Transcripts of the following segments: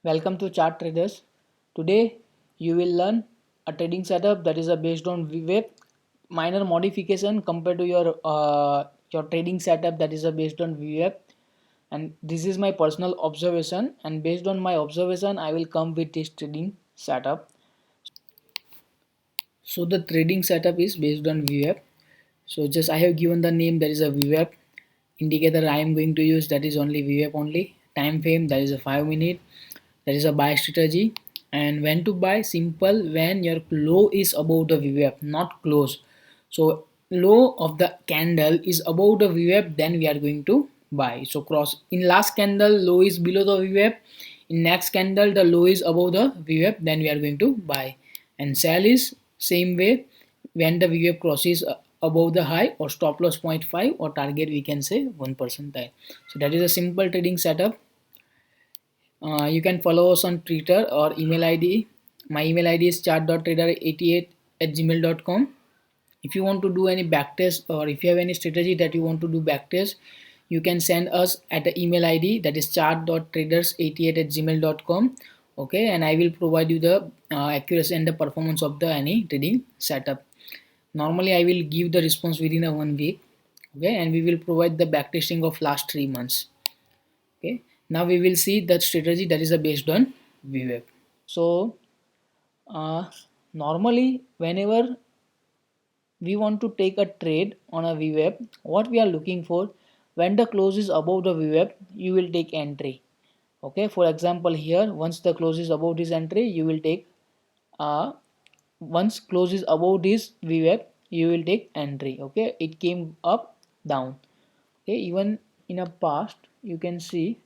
Welcome to Chart Traders. Today you will learn a trading setup that is based on VWAP, minor modification compared to your trading setup that is based on VWAP. And this is my personal observation, and based on my observation I will come with this trading setup. So the trading setup is based on VWAP. So just I have given the name, that is a VWAP. Indicator I am going to use, that is only VWAP only. Time frame, that is a 5 minute. That is a buy strategy. And when to buy, simple, when your low is above the VWAP, not close. So low of the candle is above the VWAP, then we are going to buy. So cross in last candle low is below the VWAP, in next candle the low is above the VWAP, then we are going to buy. And sell is same way, when the VWAP crosses above the high, or stop loss 0.5, or target we can say 1 percentile. So that is a simple trading setup. You can follow us on Twitter or email ID. My email ID is chart.trader88@gmail.com. If you want to do any backtest, or if you have any strategy that you want to do backtest, you can send us at the email ID, that is chart.traders88@gmail.com. Okay, and I will provide you the accuracy and the performance of the any trading setup. Normally I will give the response within a 1 week. Okay, and we will provide the backtesting of last 3 months. Okay, now we will see that strategy that is based on VWAP. So uh, normally whenever we want to take a trade on a VWAP, what we are looking for, when the close is above the VWAP, you will take entry. Okay, for example here, once the close is above this entry, you will take once close is above this VWAP, you will take entry. Okay, it came up, down. Okay, even in a past you can see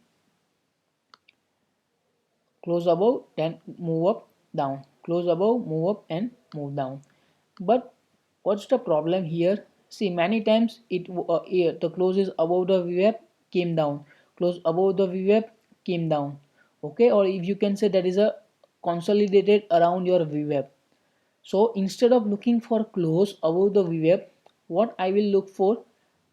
close above, then move up, down, close above, move up and move down. But what's the problem here? See, many times the close is above the VWAP, came down, close above the VWAP, came down. Okay, or if you can say that is a consolidated around your VWAP. So instead of looking for close above the VWAP, what I will look for,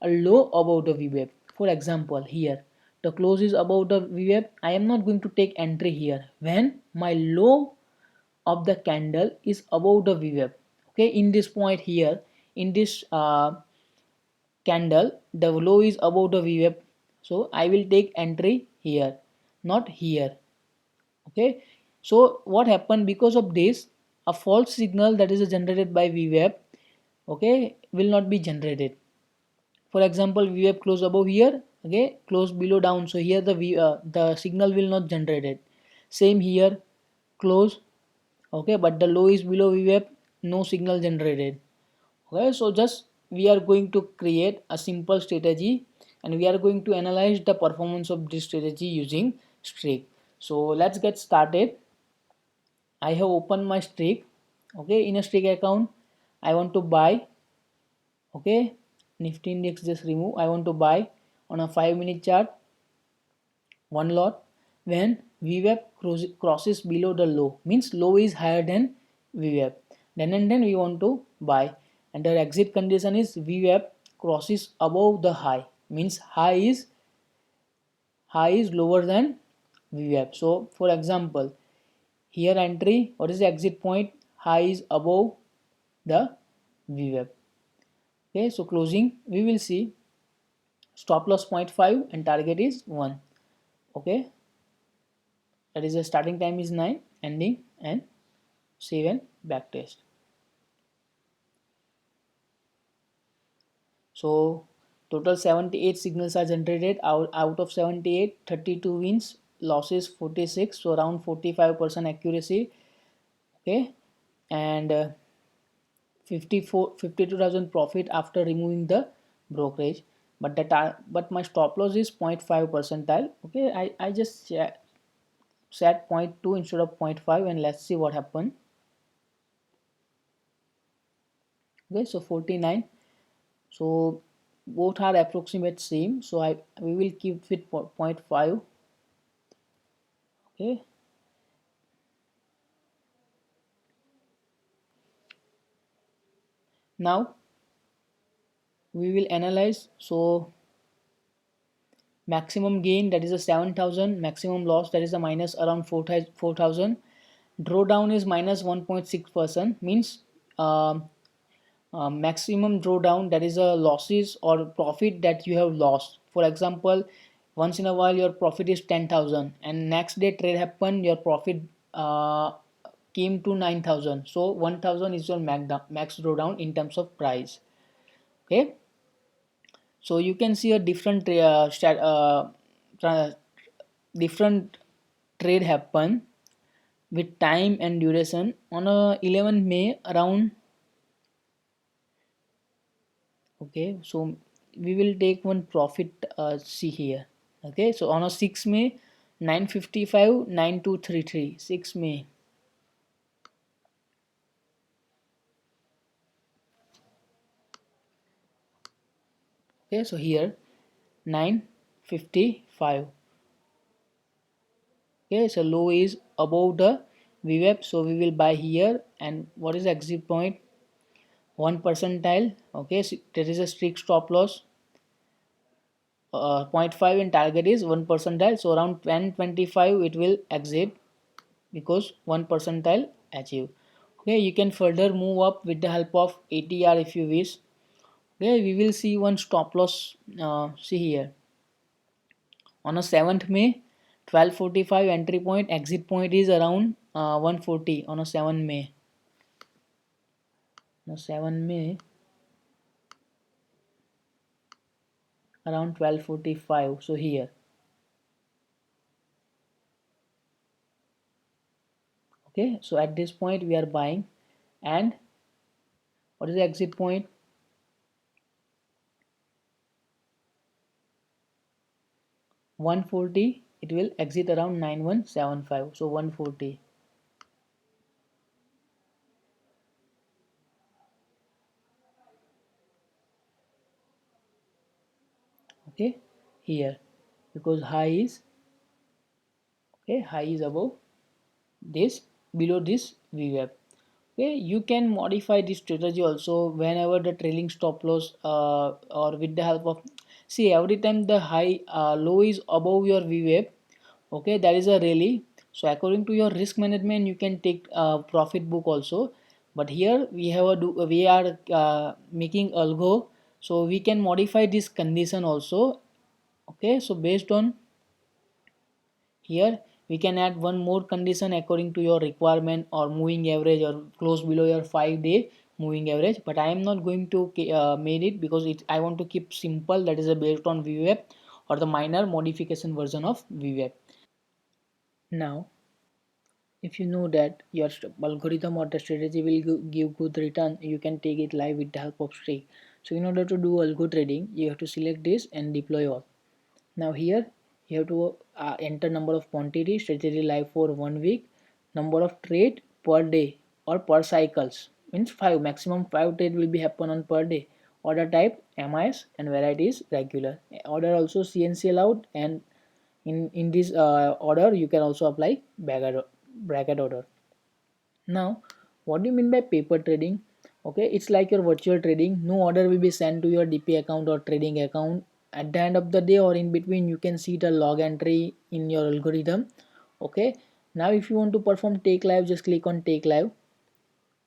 a low above the VWAP. For example, here the close is above the VWAP. I am not going to take entry here when my low of the candle is above the VWAP. Okay, in this point here, in this candle, the low is above the VWAP. So I will take entry here, not here. Okay, so what happened, because of this, a false signal that is generated by VWAP, okay, will not be generated. For example, VWAP close above here, okay, close below down, so here the signal will not generated. Same here, close, okay, but the low is below VWAP, no signal generated. Okay, so just we are going to create a simple strategy, and we are going to analyze the performance of this strategy using streak. So let's get started. I have opened my streak. Okay, in a streak account I want to buy. Okay, Nifty index just remove. I want to buy on a 5 minute chart one lot when VWAP crosses below the low, means low is higher than VWAP, then and then we want to buy, and the exit condition is VWAP crosses above the high, means high is lower than VWAP. So for example, here entry, what is the exit point, high is above the VWAP. Okay, so closing we will see stop loss 0.5 and target is 1. Okay, that is the starting time is 9, ending and 7 back test. So total 78 signals are generated. Out of 78, 32 wins, losses 46, so around 45% accuracy. Okay, and 52,000 profit after removing the brokerage. But but my stop loss is 0.5 percentile. Okay, I just set zero point 0.2 instead of 0.5, and let's see what happened. Okay, so 49. So both are approximate same, so we will keep it 0.5. Okay, now we will analyze. So maximum gain that is a 7,000, maximum loss that is a minus around 4,000. Drawdown is minus 1.6%, means maximum drawdown that is a losses or profit that you have lost. For example, once in a while your profit is 10,000 and next day trade happen, your profit came to 9,000. So 1,000 is your max drawdown in terms of price. Okay, so you can see a different different trade happen with time and duration on 11 May around. Okay, so we will take one profit, see here. Okay, so on a 6 May 955 9233 6 May. Okay, so here 955. Okay, so low is above the VWAP, so we will buy here. And what is exit point? 1 percentile. Okay, so there is a strict stop loss, 0.5 and target is 1 percentile, so around 1025 it will exit because 1 percentile achieve. Okay, you can further move up with the help of ATR if you wish. Okay, we will see one stop loss, see here on a 7th May 1245 entry point, exit point is around 140 on a 7 May. On a 7 May around 1245, so here. Okay, so at this point we are buying. And what is the exit point? 140, it will exit around 9175, so 140. Okay, here, because high is, okay, high is above this, below this VWAP. Okay, you can modify this strategy also whenever the trailing stop loss, or with the help of, see, every time the high low is above your VWAP, okay, that is a rally. So according to your risk management you can take profit book also. But here we have we are making algo, so we can modify this condition also. Okay, so based on here we can add one more condition according to your requirement, or moving average, or close below your 5-day moving average. But I am not going to made it because I want to keep simple, that is based on VWAP or the minor modification version of VWAP. Now if you know that your algorithm or the strategy will give good return, you can take it live with the help of Streak. So in order to do algo trading, you have to select this and deploy all. Now here you have to enter number of quantity, strategy live for 1 week, number of trade per day or per cycles, means 5, maximum 5 trade will be happen on per day. Order type MIS and variety is regular. Order also CNC allowed, and in this order you can also apply bracket order. Now what do you mean by paper trading? Okay, it's like your virtual trading. No order will be sent to your DP account or trading account. At the end of the day or in between, you can see the log entry in your algorithm. Okay, now if you want to perform take live, just click on take live.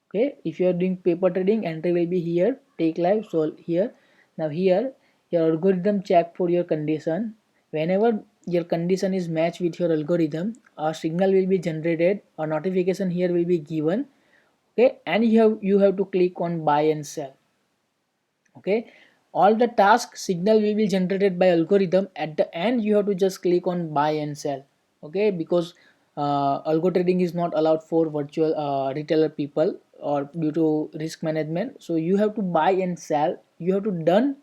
Okay, if you are doing paper trading, entry will be here, take live. So here, now here your algorithm check for your condition. Whenever your condition is matched with your algorithm, a signal will be generated, a notification here will be given. Okay, and you have to click on buy and sell. Okay, all the task signal will be generated by algorithm. At the end you have to just click on buy and sell. Okay, because algo trading is not allowed for virtual retailer people, or due to risk management. So you have to buy and sell, you have to done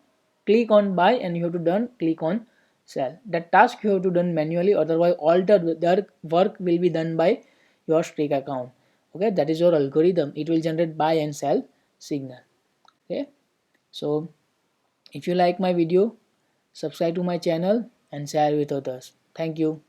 click on buy, and you have to done click on sell. That task you have to done manually, otherwise all the work will be done by your Streak account. Okay, that is your algorithm, it will generate buy and sell signal. Okay, so if you like my video, subscribe to my channel and share with others. Thank you.